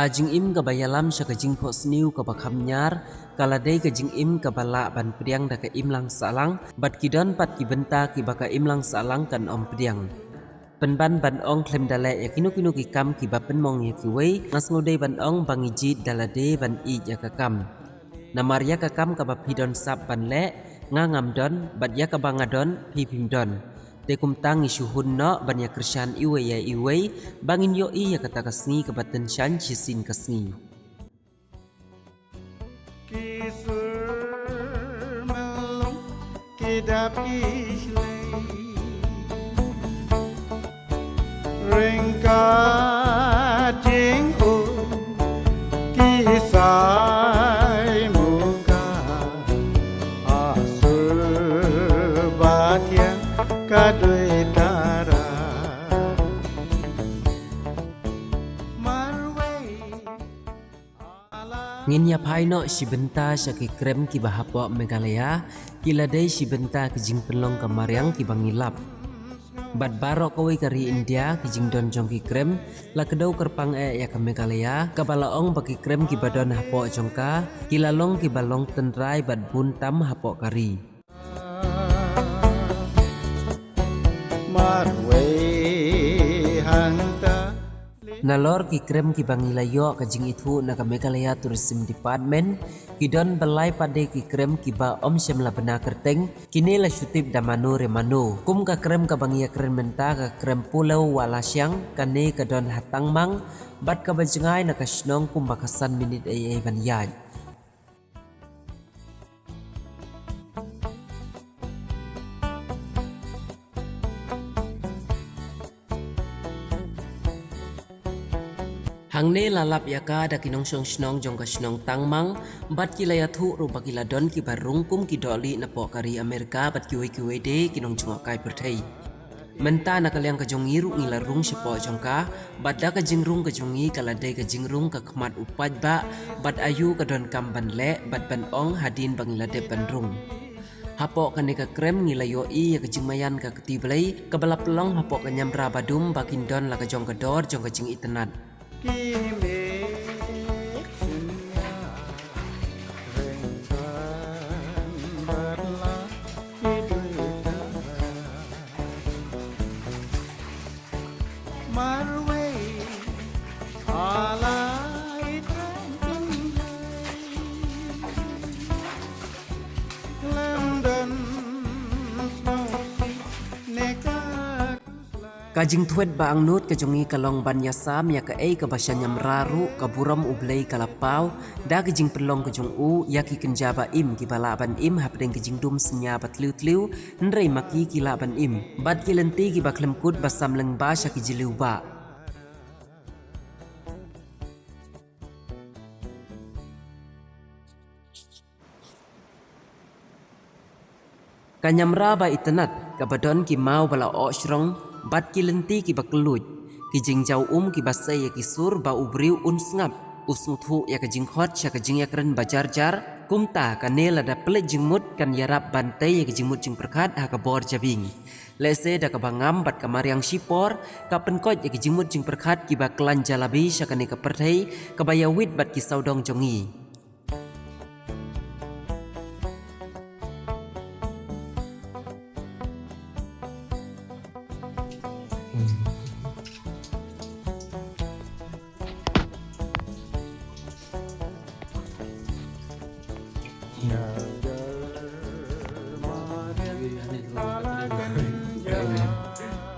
Kajing im kabayalam siya kajing posniu kabakamnyar, kaladai kajing im kabala ban priang da ka im lang salang, bat kidon pat kibenta kibaka im lang salang kan om priang. Penban ban ong klem dale ya kinu kikam kiba penmong ya kiwei, ngas ngodai ban ong bangijit dalade ban i ya kakam. Namar ya kakam kabapidon sap ban le, ngam don, bat ya kabangadon pipim don. Tekum tangi syuhun no ban ya kersan iwe ya iwe bangin yo i ya kata kasni kabatan shan chisin kasni. Kisur melong kidap islay Ringka jingku kisai muka Asur batia kadui tara Ngin ya paino si benta siya ki krem ki bahapo Meghalaya, kiladai si benta ki jing penlong kamaryang ki bangilap. Bat baro kawai kari India ki jing don jong ki krem, la kedau kerpang ya ke Meghalaya, kabalaong baki krem ki badon hapo jongka, kilalong ki balong tenrai bat buntam hapo kari. Nalor ki krem ki bangilayo kajing itu na ka Meghalaya Tourism Department kidon balai pade ki krem ki ba om syam la bena kerteng kini la syutip da mano remano kum ka krem ka bangia krem menta ka krem pulau wala syang kane ka don hatang mang bat ka bajengai na ka snong kum bakasan minit ai ban yaj. Hang ne lalap yaka da kinong snong jong ka snong tangmang bat kilaya thu ru bakila don ki barung kum ki doli na po kari Amerika bat kiwe de kinong chungakai perthai menta na kalyang ka jongi ru ngila rung sipo jongka bat da ka jingrung ka jongi kala de ka jingrung ka khmat upaj ba bat ayu ka don kam ban le bat ban ong hadin bangila de ban rung hapo kane ka krem ngilayo i ya ka jingmayan ka ketiblai ka balap long hapo ka nyamra badum bakin don la ka jong ka dor jong ka jing itenat. Kajing tuet ba ang nut kajongi kalong ban yasam ya ka ka basya nyamraru kaburam ublay kalapau da kajing pelong kajong u ya ki kenjaba im ki bala ban im hapdeng kajing dum senya batliu nrei maki ki la ban im bat ki lenti ki baklem kut basam leng ba sya ki jiliu ba. Kanyamra ba itenat kabadon ki mau bala o shrong bat ki lenti ki bakluj ki jing jau ki basai ya ki sur ba ubriu un snap usmuthu ya ka jing khot sya ka jing ya kren bajar jar kumta kanela da pele jing mut kan yarap bantai ya ki jing mut jing perkhat ha ka bor jabing lese da ka bangam bat kamaryang sipor ka penkot ya ki jing mut jing perkhat ki ba klan jalabi sya ka ne ka perthai ka bayawit bat ki saudong jongi.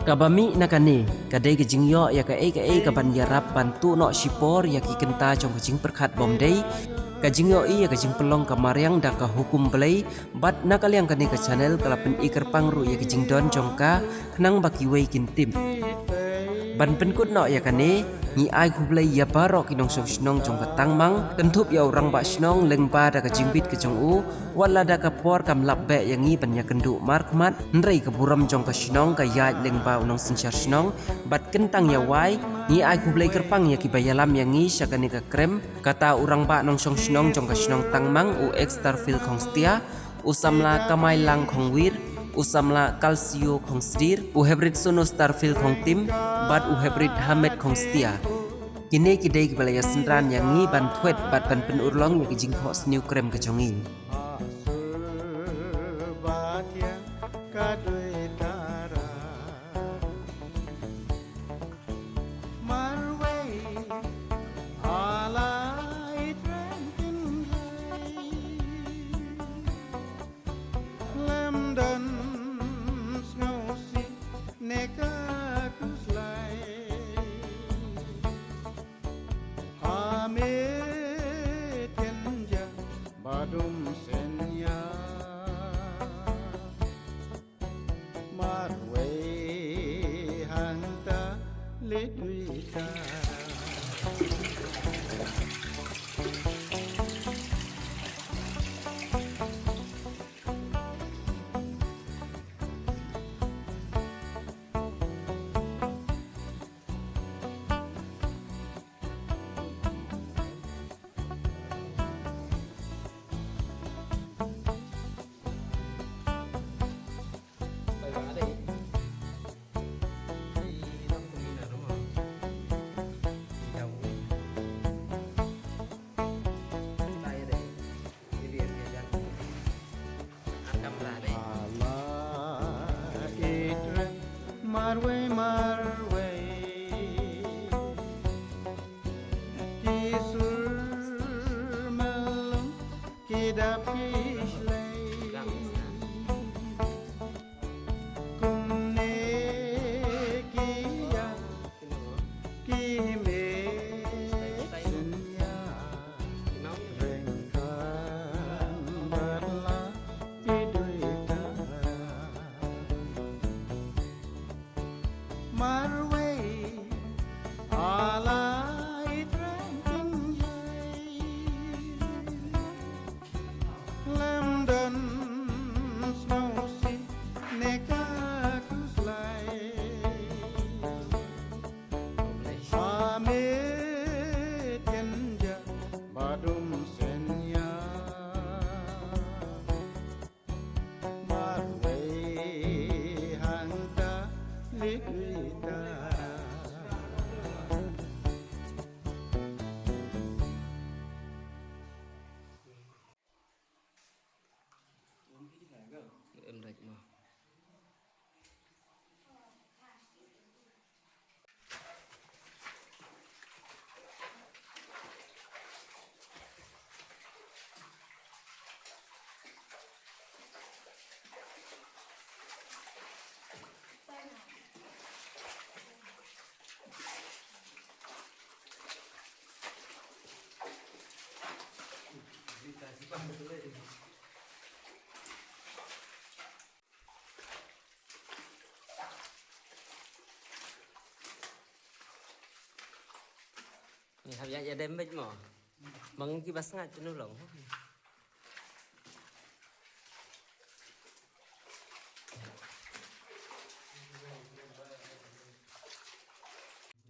Kabami nakane kadai ke jingyo ya ka ban yarap bantu no sipor ya ki kenta jong jing perkhat bom dei ka jingyo ya ka jing pelong kamaryang da ka hukum belai bat nakalyang kane ka channel kalapen iker pangru ya ki jing don jongka knang baki wei kin tim ban penkut no ya kane ni ai khublai ya baro kinong song snong jong ka tangmang kentup ya orang ba snong leng ba da ka jingbit ke jong u wala da ka por kam lap be yang i ban ya kendu markmat nrei ka buram jong ka snong ka ya leng ba unong sinchar snong bat kentang ya wai ni ai khublai kerpang ya ki bayalam yang i syakane ka krem kata orang ba nong song snong jong ka snong tangmang u extra fil khong stia usamla kamai lang khong wir usamla kalsio khong stir u hybrid sono starfield khong tim bat u hybrid hamet khong stia Kini kidai kebalaya sendran yang ngi ban tuet bat ban pen urlong yang kejing hok sniu krem kecongi. Sebatia kadoi tara Marway alai trentin Lemdan snowsi neka kuslai Ame tenja badum senya Marwe hanta leduitara Marway, Marway, kisur melum kidap kislay, kumne kia kime senya, rengkan batla iduitara. Marway alai trentin jay Lemdan snowsi neka kuslay Ame tenja badum senya Marway hanta liguitara Ni habis aja damage mo. Bang kibas ngat nulong.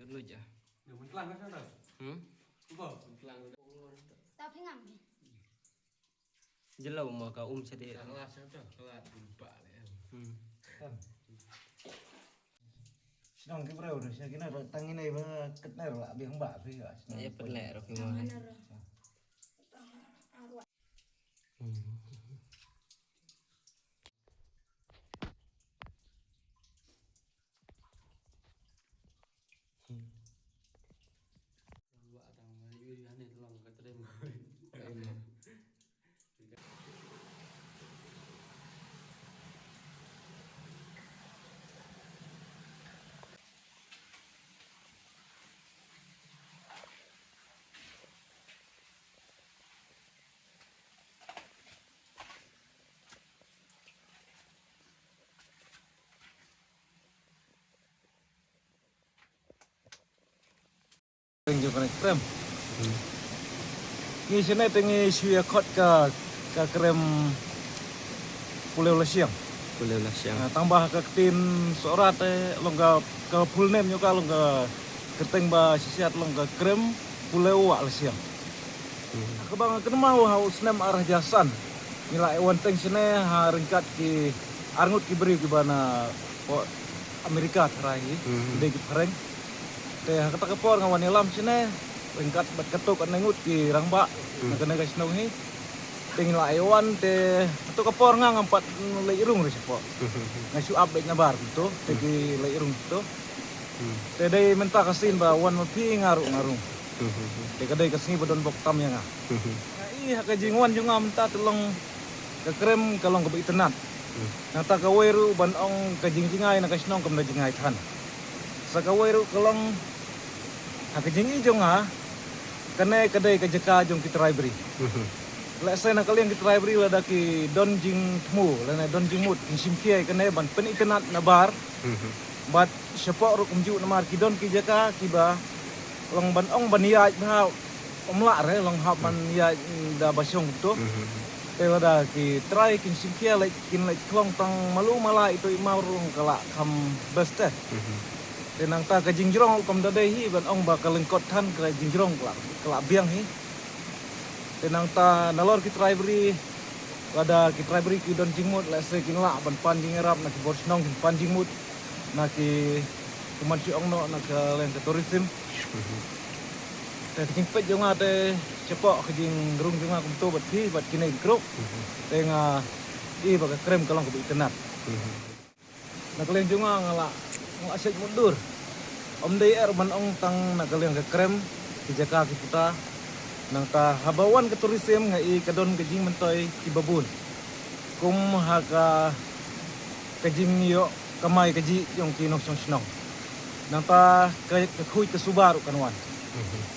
Dulu aja. Yo kelang kan sana. Apa? Kelang. Tapi ngam. Jelau mo ka sedih. Kelas ada kelas lupa ya. Sinong ki bro siya kina tangin ay ba ketner la bihang ba fi ga. Ya pelek ro ki mo. Lupa tang mari ane tolong ka terem. Tengjo kan krem. Ni sini tengi suya kot ka krem pulau lesiang. Boleh lah siang. Tambah ke tin sorat longga ke full name juga longga keteng ba sisiat longga krem pulau wak lesiang. Kebang kenmau haus nem arah jasan. Nila ewan teng sini ha ringkat ki arngut ki beri ki bana Amerika terakhir. Degi pereng. Te kata kapor ngawan ilam sini ringkat bat ketuk kan nengut ki rangba nak kena gas nau hi. Tingin la ayon te kata kapor ngang empat lai irung ri sepo. Ngasu update nabar tu te ki lai irung tu. Te dai minta kasin ba wan mapi ngarung. Te kadai kasini badon bok tam yang ah. Ai hak jingwan junga minta tolong ke krem kalong ke itenat. Nata kaweru ban ong ke jingjingai na kasnong kam na jingai than. Sa kaweru kalong hak jingi junga kene kadai ke jeka jong kitrai beri. La sai na kalian kitrai beri la daki don jing tmu la na don jing mut sim kiai kene ban pen itenat na bar. Bat sepok ru kumju na mar ki don ki jeka kiba long ban ong ban ya ha omla re long hap man ya da basong tu. Te wada ki try kin simkia like kin like klong tang malu mala itu imau rung kala kam beste. Te nang ta ka jingjrong kam da dei hi ban ong ba kalengkot than ka jingjrong kala biang hi. Te nang ta nalor ki try beri wada ki try beri ki don jingmut la se kin la ban pan jingerap na ki borsnong kin pan jingmut na ki kuman si ong no na ka len ka tourism. Te jing pet jonga te cepok ke jing gerung jonga kum to bat hi bat kinai kruk. Te nga i ba krem kalong ke itenat. Na kaleng jonga ngala ng asyik mundur. Om dei er ban ong tang na kaleng ke krem ki jaka ki puta nang ta habawan ke tourism nga i kadon ke jing mentoy ki babun. Kum haka ke jing yo kamai ke ji yong ki nok snong. Nang ta ke khui ke subaru kanwan.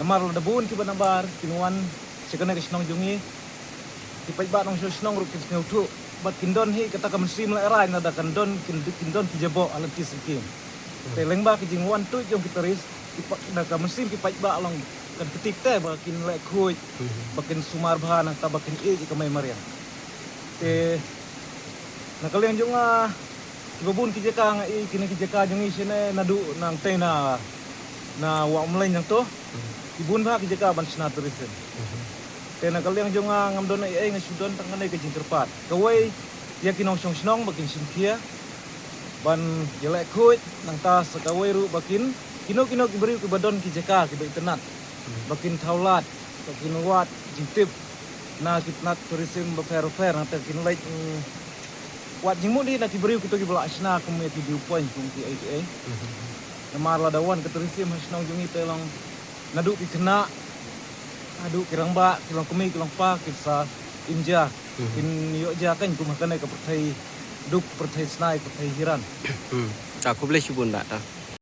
Namar la dabun ki banabar kinuan sikana ke snong jungi ki paiba nong snong ru ki sneutu bat kindon hi kata ka mesim la erai na da kandon kindon ki jabo alam ki sikim te lengba ki jingwan tu jong ki teris ki da ka mesim ki paiba along kan ketik te ba kin le khuj bakin sumar bha nang ta bakin e ki kamai mariang te na kalian junga ki babun ki jeka nga i kin ki jeka jungi sine nadu nang te na wa umlain yang to ibun ba ki jeka ban sna tourism tena kaliang jonga ngamdon ai ngasudon tangane ke jingkerpat kawai ya kinong snong bakin simkia ban jelek khuit nang ta sakawai ru bakin kino ki beri ki badon ki jeka ki itenat bakin thaulat bakin wat jingtip na kitnat tourism ba fair nang ta kin like wat jingmudi na ki beri ki to ki bala asna kum ki viewpoint kum ki ai namar la dawan ke tourism hasnong jungi telong nadu ki kena adu kirang ba kilang kumi kilang pa kisa inja in yo ja kan kum hakane ka perthai duk perthai snai perthai hiran Aku boleh subun tak?